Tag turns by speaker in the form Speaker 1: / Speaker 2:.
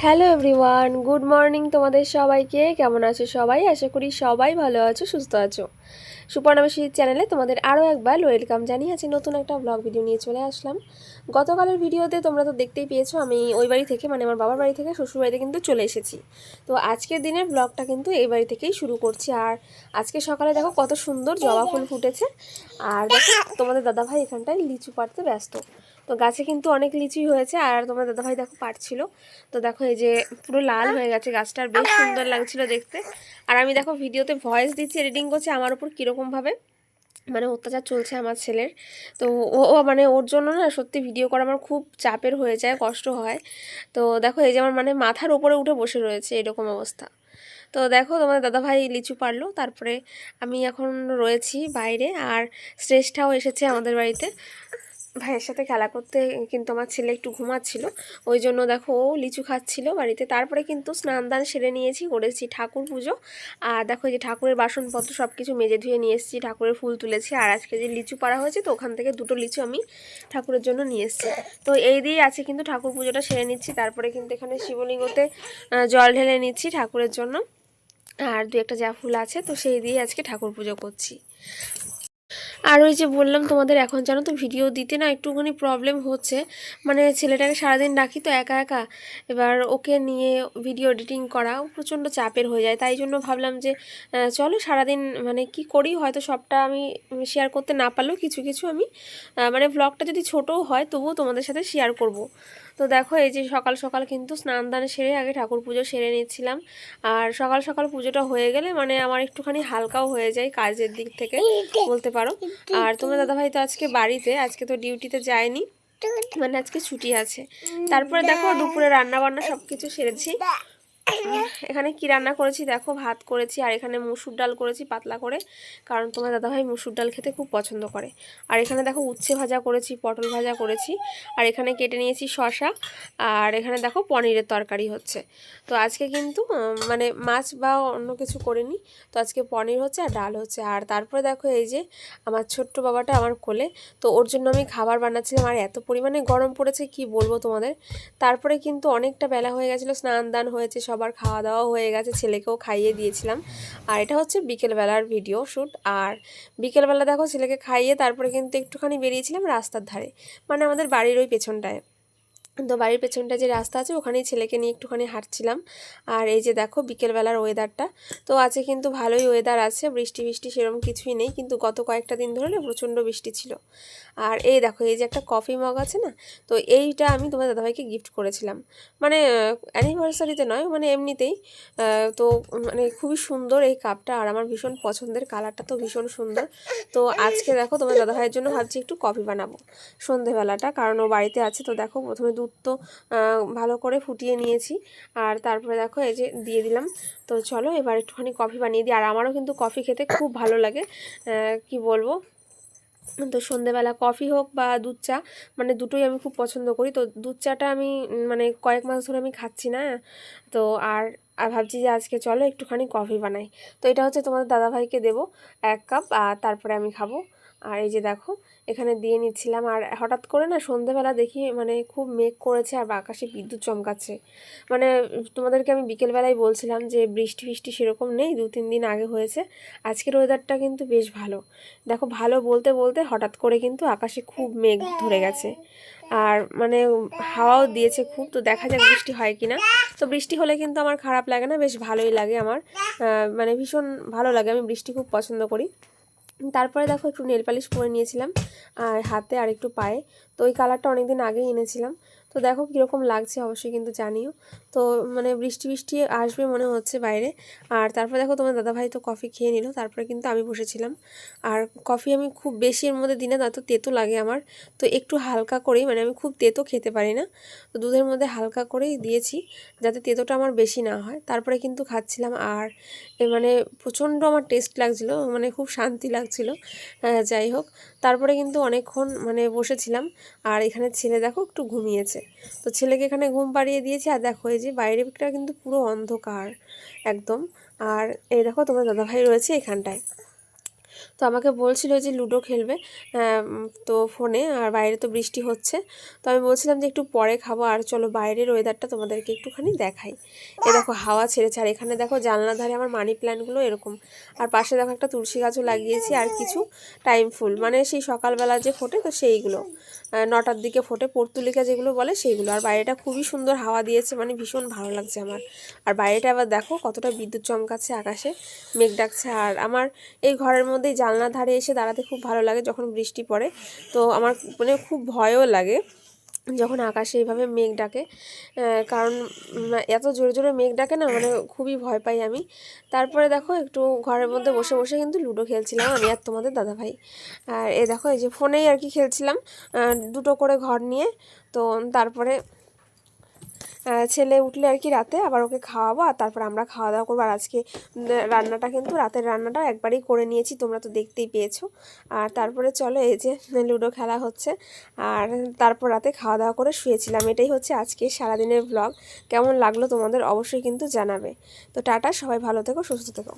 Speaker 1: Hello everyone, good morning তোমাদের সবাইকে। কেমন আছো সবাই? আশা করি সবাই ভালো আছো, সুস্থ আছো। সুপর্ণাবাসী চ্যানেলে তোমাদের আরও একবার ওয়েলকাম জানিয়েছি। নতুন একটা ব্লগ ভিডিও নিয়ে চলে আসলাম। গতকালের ভিডিওতে তোমরা তো দেখতেই পেয়েছো, আমি ওই বাড়ি থেকে মানে আমার বাবার বাড়ি থেকে শ্বশুর বাড়িতে কিন্তু চলে এসেছি। তো আজকের দিনের ব্লগটা কিন্তু এই বাড়ি থেকেই শুরু করছি। আর আজকে সকালে দেখো কত সুন্দর জবা ফুল ফুটেছে। আর দেখো তোমাদের দাদাভাই এখানটায় লিচু পাড়তে ব্যস্ত। তো গাছে কিন্তু অনেক লিচুই হয়েছে, আর তোমার দাদাভাই দেখো পাড়ছিল। তো দেখো এই যে পুরো লাল হয়ে গেছে গাছটা, আর বেশ সুন্দর লাগছিল দেখতে। আর আমি দেখো ভিডিওতে ভয়েস দিচ্ছি, এডিটিং করছি, আমার উপর কীরকমভাবে মানে অত্যাচার চলছে আমার ছেলের। তো ও মানে ওর জন্য না সত্যি ভিডিও করা আমার খুব চাপের হয়ে যায়, কষ্ট হয়। তো দেখো এই যে আমার মানে মাথার উপরে উঠে বসে রয়েছে, এরকম অবস্থা। তো দেখো তোমাদের দাদাভাই লিচু পারলো, তারপরে আমি এখন রয়েছি বাইরে। আর শ্রেষ্ঠাও এসেছে আমাদের বাড়িতে ভাইয়ের সাথে খেলা করতে, কিন্তু আমার ছেলে একটু ঘুমাচ্ছিল, ওই জন্য দেখো ও লিচু খাচ্ছিল বাড়িতে। তারপরে কিন্তু স্নান দান সেরে নিয়েছি, করেছি ঠাকুর পুজো। আর দেখো এই যে ঠাকুরের বাসনপত্র সব কিছু মেজে ধুয়ে নিয়ে এসেছি, ঠাকুরের ফুল তুলেছি। আর আজকে যে লিচু পাড়া হয়েছে, তো ওখান থেকে দুটো লিচু আমি ঠাকুরের জন্য নিয়ে এসেছি। তো এই দিয়েই আছে কিন্তু ঠাকুর পুজোটা সেরে নিচ্ছি। তারপরে কিন্তু এখানে শিবলিঙ্গতে জল ঢেলে নিচ্ছি ঠাকুরের জন্য। আর দু একটা যা ফুল আছে, তো সেই দিয়ে আজকে ঠাকুর পুজো করছি। আর ওই যে বললাম তোমাদের, এখন জানো তো ভিডিও দিতে না একটুখানি প্রবলেম হচ্ছে। মানে ছেলেটাকে সারাদিন রাখি তো একা একা, এবার ওকে নিয়ে ভিডিও এডিটিং করা প্রচণ্ড চাপের হয়ে যায়। তাই জন্য ভাবলাম যে চলো সারাদিন মানে কি করি, হয়তো সবটা আমি শেয়ার করতে না পারলেও কিছু কিছু আমি মানে ব্লগটা যদি ছোটও হয় তবুও তোমাদের সাথে শেয়ার করব। তো দেখো এই যে সকাল সকাল কিন্তু স্নান দান সেরে আগে ঠাকুর পুজো সেরে নিচ্ছিলাম। আর সকাল সকাল পুজোটা হয়ে গেলে মানে আমার একটুখানি হালকাও হয়ে যায় কাজের দিক থেকে বলতে পারো। আর তোমার দাদাভাই তো আজকে বাড়িতে, আজকে তো ডিউটিতে যায়নি, মানে আজকে ছুটি আছে। তারপরে দেখো দুপুরে রান্না বান্না সব কিছু সেরেছি। এখানে কি রান্না করেছি দেখো, ভাত করেছি, আর এখানে মুসুর ডাল করেছি পাতলা করে, কারণ তোমার দাদাভাই মুসুর ডাল খেতে খুব পছন্দ করে। আর এখানে দেখো উচ্ছে ভাজা করেছি, পটল ভাজা করেছি, আর এখানে কেটে নিয়েছি শসা। আর এখানে দেখো পনিরের তরকারি হচ্ছে। তো আজকে কিন্তু মানে মাছ বা অন্য কিছু করিনি, তো আজকে পনির হচ্ছে আর ডাল হচ্ছে। আর তারপরে দেখো এই যে আমার ছোট্ট বাবাটা আমার কোলে, তো ওর জন্য আমি খাবার বানাচ্ছিলাম। আর এত পরিমাণে গরম পড়েছে কি বলবো তোমাদের। তারপরে কিন্তু অনেকটা বেলা হয়ে গেছিলো, স্নান দান হয়েছে, সবার খাওয়া দাওয়া হয়ে গেছে, ছেলেকেও খাইয়ে দিয়েছিলাম। আর এটা হচ্ছে বিকেলবেলার ভিডিও শ্যুট। আর বিকেলবেলা দেখো ছেলেকে খাইয়ে তারপরে কিন্তু একটুখানি বেরিয়েছিলাম রাস্তার ধারে, মানে আমাদের বাড়ির ওই পেছনটায়। তো বাড়ির পেছনটা যে রাস্তা আছে ওখানেই ছেলেকে নিয়ে একটুখানি হাঁটছিলাম। আর এই যে দেখো বিকেলবেলার ওয়েদারটা, তো আছে কিন্তু ভালোই ওয়েদার আছে, বৃষ্টি বৃষ্টি সেরকম কিছুই নেই, কিন্তু গত কয়েকটা দিন ধরে প্রচণ্ড বৃষ্টি ছিল। আর এই দেখো এই যে একটা কফি মগ আছে না, তো এইটা আমি তোমার দাদাভাইকে গিফট করেছিলাম, মানে অ্যানিভার্সারিতে নয়, মানে এমনিতেই। তো মানে খুবই সুন্দর এই কাপটা, আর আমার ভীষণ পছন্দের, কালারটা তো ভীষণ সুন্দর। তো আজকে দেখো তোমার দাদাভাইয়ের জন্য ভাবছি একটু কফি বানাবো সন্ধেবেলাটা, কারণ ও বাড়িতে আছে। তো দেখো প্রথমে দুধ তো ভালো করে ফুটিয়ে নিয়েছি, আর তারপরে দেখো এই যে দিয়ে দিলাম। তো চলো এবার একটুখানি কফি বানিয়ে দিই। আর আমারও কিন্তু কফি খেতে খুব ভালো লাগে, কি বলবো। তো সন্ধেবেলা কফি হোক বা দুধ চা, মানে দুটোই আমি খুব পছন্দ করি। তো দুধ চাটা আমি মানে কয়েক মাস ধরে আমি খাচ্ছি না। তো আর আর ভাবছি যে আজকে চলো একটুখানি কফি বানাই। তো এটা হচ্ছে তোমাদের দাদাভাইকে দেবো 1 কাপ, আর তারপরে আমি খাবো। আর এই যে দেখো এখানে দিয়ে নিচ্ছিলাম। আর হঠাৎ করে না সন্ধেবেলা দেখি মানে খুব মেঘ করেছে, আর আকাশে বিদ্যুৎ চমকাচ্ছে। মানে তোমাদেরকে আমি বিকেলবেলায় বলছিলাম যে বৃষ্টি ফিষ্টি সেরকম নেই, 2-3 দিন আগে হয়েছে। আজকের ওয়েদারটা কিন্তু বেশ ভালো। দেখো ভালো বলতে বলতে হঠাৎ করে কিন্তু আকাশে খুব মেঘ ধরে গেছে, আর মানে হাওয়াও দিয়েছে খুব। তো দেখা যাক বৃষ্টি হয় কিনা। তো বৃষ্টি হলে কিন্তু আমার খারাপ লাগে না, বেশ ভালোই লাগে আমার, মানে ভীষণ ভালো লাগে, আমি বৃষ্টি খুব পছন্দ করি। তারপরে দেখো একটু নেল পালিশ পরে নিয়েছিলাম, আর হাতে আর একটু পায়ে। তো ওই কালারটা অনেকদিন আগেই এনেছিলাম। তো দেখো কীরকম লাগছে অবশ্যই কিন্তু জানিও। তো মানে বৃষ্টি বৃষ্টি আসবে মনে হচ্ছে বাইরে। আর তারপরে দেখো তোমার দাদাভাই তো কফি খেয়ে নিল, তারপরে কিন্তু আমি বসেছিলাম। আর কফি আমি খুব বেশি এর মধ্যে দিনে না, তো তেতো লাগে আমার। তো একটু হালকা করেই, মানে আমি খুব তেতো খেতে পারি না, তো দুধের মধ্যে হালকা করেই দিয়েছি যাতে তেতোটা আমার বেশি না হয়। তারপরে কিন্তু খাচ্ছিলাম, আর মানে প্রচণ্ড আমার টেস্ট লাগছিলো, মানে খুব শান্তি লাগছিল। যাই হোক, তারপরে কিন্তু অনেকক্ষণ মানে বসেছিলাম। আর এখানে ছেলে দেখো একটু ঘুমিয়েছে, তো ছেলেকে এখানে ঘুম পাড়িয়ে দিয়েছি। আর দেখো এই যে বাইরেটা কিন্তু পুরো অন্ধকার একদম। আর এই দেখো তোমার দাদাভাই রয়েছে এখানটায়। তো আমাকে বলছিল যে লুডো খেলবে তো ফোনে, আর বাইরে তো বৃষ্টি হচ্ছে। তো আমি বলছিলাম যে একটু পরে খাবো, আর চলো বাইরের ওয়েদারটা তোমাদেরকে একটুখানি দেখাই। এ দেখো হাওয়া ছেড়েছে, আর এখানে দেখো জানলা ধারে আমার মানি প্ল্যান্টগুলো এরকম, আর পাশে দেখো একটা তুলসী গাছও লাগিয়েছি, আর কিছু টাইম ফুল মানে সেই সকালবেলা যে ফোটে তো সেইগুলো 9টার দিকে ফোটে, পর্তুলিকা যেগুলো বলে সেইগুলো। আর বাইরেটা খুবই সুন্দর হাওয়া দিয়েছে, মানে ভীষণ ভালো লাগছে আমার। আর বাইরেটা আবার দেখো কতটা বিদ্যুৎ চমকাচ্ছে, আকাশে মেঘ ডাকছে। আর আমার এই ঘরের মধ্যেই জানলার ধারে এসে দাঁড়াতে খুব ভালো লাগে যখন বৃষ্টি পড়ে। তো আমার মানে খুব ভয়ও লাগে যখন আকাশে এইভাবে মেঘ ডাকে, কারণ এত জোরে জোরে মেঘ ডাকে না, মানে খুবই ভয় পাই আমি। তারপরে দেখো একটু ঘরের মধ্যে বসে বসে কিন্তু লুডো খেলছিলাম আমি আর তোমাদের দাদাভাই। আর এ দেখো এই যে ফোনেই আর কি খেলছিলাম, দুটো করে ঘর নিয়ে। তো তারপরে ছেলে উঠলে আর কি রাতে আবার ওকে খাওয়াবো, আর তারপর আমরা খাওয়া দাওয়া করবো। আর আজকে রান্নাটা কিন্তু রাতের রান্নাটা একবারেই করে নিয়েছি, তোমরা তো দেখতেই পেয়েছো। আর তারপরে চলো এই যে লুডো খেলা হচ্ছে, আর তারপর রাতে খাওয়া দাওয়া করে শুয়েছিলাম। এটাই হচ্ছে আজকে সারাদিনের ব্লগ। কেমন লাগলো তোমাদের অবশ্যই কিন্তু জানাবে। তো টাটা, সবাই ভালো থেকো, সুস্থ থেকো।